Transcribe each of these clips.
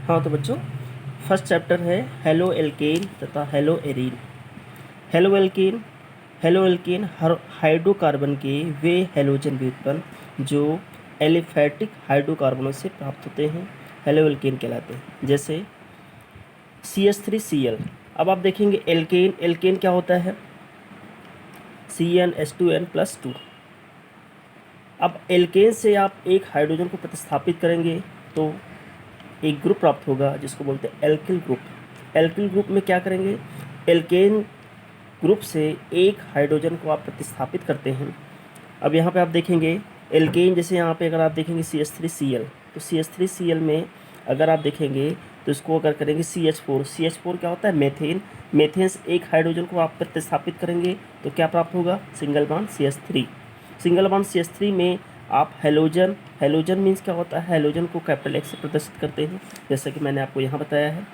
हाँ तो बच्चों, फर्स्ट चैप्टर है हेलो एल्केन तथा hello arene. Halo alkane hydrocarbon के वे हैलोजन व्युत्पन्न जो एलिफैटिक हाइड्रोकार्बनों से प्राप्त होते हैं हेलो एल्केन कहलाते हैं। जैसे CH3Cl। अब आप देखेंगे एल्केन क्या होता है, CnH2n+2। अब एल्केन से आप एक हाइड्रोजन को प्रतिस्थापित करेंगे तो एक ग्रुप प्राप्त होगा जिसको बोलते हैं एल्किल ग्रुप। एल्किल ग्रुप में क्या करेंगे, एल्केन ग्रुप से एक हाइड्रोजन को आप प्रतिस्थापित करते हैं। अब यहाँ पे आप देखेंगे एल्केन, जैसे यहाँ पे अगर आप देखेंगे CH3Cl, तो CH3Cl में अगर आप देखेंगे तो इसको अगर करेंगे CH4 क्या होता है, मेथेन। मेथेन से एक हाइड्रोजन को आप प्रतिस्थापित करेंगे तो क्या प्राप्त होगा, single bond CH3। Single bond CH3 में आप हेलोजन मीन्स क्या होता है, हेलोजन को कैपिटल X से प्रदर्शित करते हैं, जैसा कि मैंने आपको यहाँ बताया है।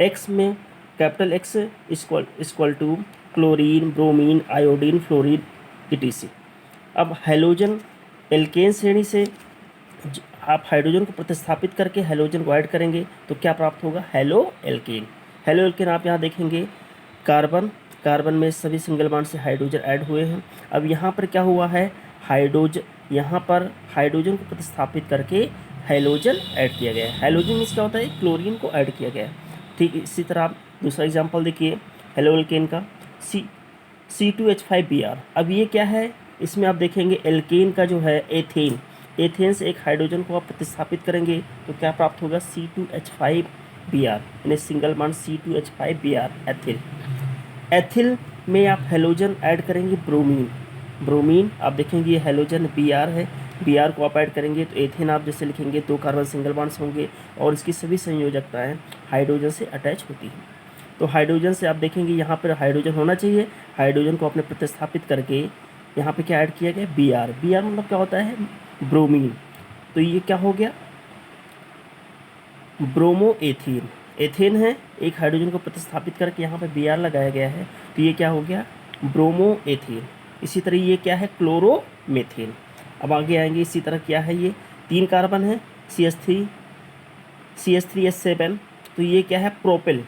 X में capital X equal to chlorine, bromine, iodine, fluorine, etc। अब हेलोजन एल्केन श्रेणी से आप हाइड्रोजन को प्रतिस्थापित करके हेलोजन को ऐड करेंगे तो क्या प्राप्त होगा, हेलो एल्केन। आप यहाँ देखेंगे कार्बन में सभी सिंगल बॉन्ड से हाइड्रोजन ऐड हुए हैं। अब यहाँ पर क्या हुआ है, यहाँ पर हाइड्रोजन को प्रतिस्थापित करके हेलोजन ऐड किया गया है। हेलोजन मीन्स क्या होता है, क्लोरीन को ऐड किया गया है। ठीक इसी तरह आप दूसरा एग्जाम्पल देखिए हेलो एल्केन का, C2H5Br। अब ये क्या है, इसमें आप देखेंगे एल्केन का जो है एथेन से एक हाइड्रोजन को आप प्रतिस्थापित करेंगे तो क्या प्राप्त होगा, C2H5Br, यानी सिंगल बॉन्ड C2H5Br एथिल में आप हेलोजन ऐड करेंगे ब्रोमीन। आप देखेंगे ये हेलोजन Br है, Br को आप ऐड करेंगे तो एथेन आप जैसे लिखेंगे 2 कार्बन सिंगल बॉन्ड्स होंगे और इसकी सभी संयोजकताएं हाइड्रोजन से अटैच होती हैं। तो हाइड्रोजन से आप देखेंगे यहाँ पर हाइड्रोजन होना चाहिए, हाइड्रोजन को आपने प्रतिस्थापित करके यहाँ पे क्या ऐड किया गया, Br मतलब क्या होता है, ब्रोमीन। तो ये क्या हो गया, ब्रोमो एथेन है, एक हाइड्रोजन को प्रतिस्थापित करके यहाँ पे Br लगाया गया है तो ये क्या हो गया, ब्रोमो एथेन। इसी तरह ये क्या है, क्लोरोमेथेन। अब आगे आएंगे, इसी तरह क्या है, ये 3 कार्बन है CH3S7, तो ये क्या है, प्रोपिल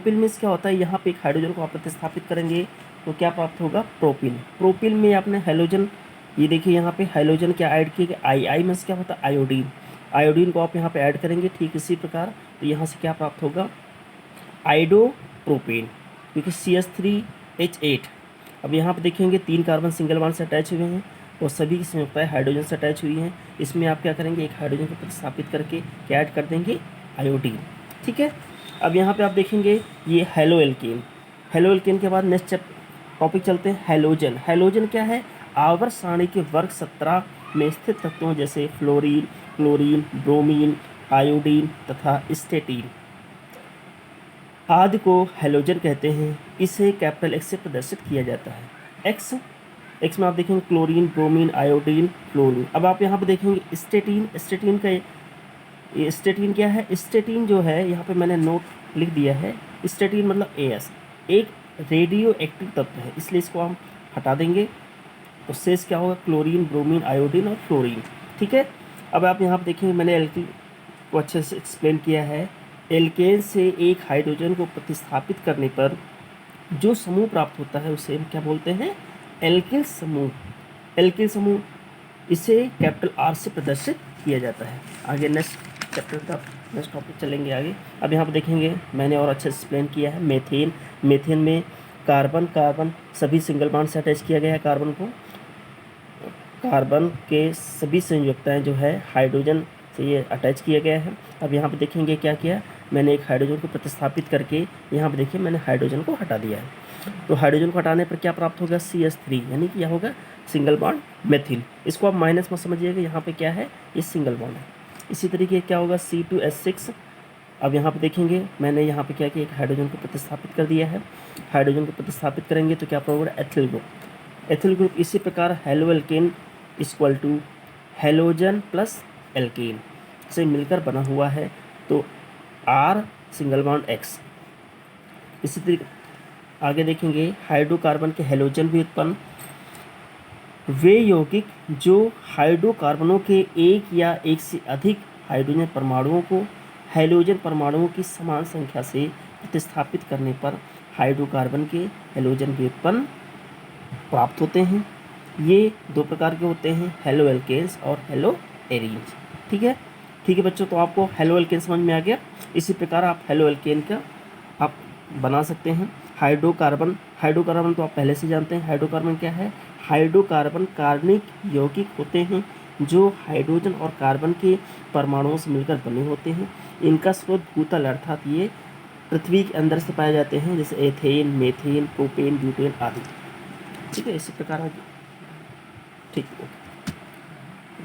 मीन्स क्या होता है, यहाँ पे एक हाइड्रोजन को आप प्रतिस्थापित करेंगे तो क्या प्राप्त होगा, प्रोपिल में आपने हेलोजन, ये देखिए यहाँ पे हेलोजन क्या ऐड किए गए, आई मीन्स क्या होता है, आयोडीन को आप यहाँ पे ऐड करेंगे। ठीक इसी प्रकार तो यहाँ से क्या प्राप्त होगा, आइडोप्रोपेन, क्योंकि CH3H8। अब यहाँ पे देखेंगे 3 कार्बन सिंगल बॉन्ड से अटैच हुए हैं और सभी की संयुक्ताएं हाइड्रोजन से अटैच हुई हैं। इसमें आप क्या करेंगे, एक हाइड्रोजन को प्रतिस्थापित करके क्या ऐड कर देंगे, आयोडीन। ठीक है। अब यहाँ पे आप देखेंगे ये हेलो एल्केन के बाद नेक्स्ट टॉपिक चलते हैं, हेलोजन क्या है, आवर्त सारणी के वर्ग 17 में स्थित तत्वों जैसे फ्लोरीन, क्लोरीन, ब्रोमीन, आयोडीन तथा स्टेटीन आदि को हेलोजन कहते हैं। इसे कैपिटल X से प्रदर्शित किया जाता है। एक्स में आप देखेंगे क्लोरीन, ब्रोमीन, आयोडीन, फ्लोरीन। अब आप यहाँ पे देखेंगे स्टेटीन का, ये स्टेटीन क्या है, स्टेटीन जो है यहाँ पे मैंने नोट लिख दिया है, स्टेटीन मतलब AS, एक रेडियो एक्टिव तत्व है, इसलिए इसको हम हटा देंगे तो शेष क्या होगा, क्लोरीन, ब्रोमीन, आयोडीन और फ्लोरीन। ठीक है। अब आप यहाँ पर देखेंगे मैंने एल्किल को अच्छे से एक्सप्लेन किया है। एल्केन से एक हाइड्रोजन को प्रतिस्थापित करने पर जो समूह प्राप्त होता है उसे हम क्या बोलते हैं, एल्किल समूह। इसे कैपिटल R से प्रदर्शित किया जाता है। आगे नेक्स्ट टॉपिक चलेंगे आगे। अब यहाँ पर देखेंगे मैंने और अच्छे से एक्सप्लेन किया है, मेथेन में कार्बन सभी सिंगल बॉन्ड से अटैच किया गया है, कार्बन के सभी संयुक्ताएं जो है हाइड्रोजन से ये अटैच किया गया है। अब यहाँ पे देखेंगे क्या किया, मैंने एक हाइड्रोजन को प्रतिस्थापित करके यहाँ पे देखिए मैंने हाइड्रोजन को हटा दिया है। तो हाइड्रोजन को हटाने पर क्या प्राप्त होगा, CH3, यानी कि यह होगा सिंगल बॉन्ड मेथिल। इसको आप माइनस में समझिएगा, यहाँ पे क्या है, ये सिंगल बॉन्ड है। इसी तरीके क्या होगा, C2H6। अब यहाँ पे देखेंगे मैंने यहाँ पे क्या किया, एक हाइड्रोजन को प्रतिस्थापित कर दिया है। हाइड्रोजन को प्रतिस्थापित करेंगे तो क्या प्राप्त होगा, एथिल ग्रुप। इसी प्रकार halo alkane equal to halogen plus alkane से मिलकर बना हुआ है, तो R सिंगल बॉन्ड X। इसी तरीके आगे देखेंगे हाइड्रोकार्बन के हेलोजन भी उत्पन्न, वे यौगिक जो हाइड्रोकार्बनों के एक या एक से अधिक हाइड्रोजन परमाणुओं को हैलोजन परमाणुओं की समान संख्या से प्रतिस्थापित करने पर हाइड्रोकार्बन के हैलोजन व्युत्पन्न प्राप्त होते हैं। ये दो प्रकार के होते हैं, हेलो एल्केन्स और हेलो एरीन्स। ठीक है बच्चों, तो आपको हेलो एल्केन समझ में आ गया। इसी प्रकार आप हेलो एल्केन का आप बना सकते हैं। हाइड्रोकार्बन तो आप पहले से जानते हैं। हाइड्रोकार्बन क्या है? हाइड्रोकार्बन कार्बनिक यौगिक होते हैं जो हाइड्रोजन और कार्बन के परमाणुओं से मिलकर बने होते हैं। इनका स्रोत भूतल अर्थात ये पृथ्वी के अंदर से पाए जाते हैं, जैसे एथेन, मेथेन, प्रोपेन, ब्यूटेन आदि। ठीक है, इसी प्रकार आगे। ठीक है।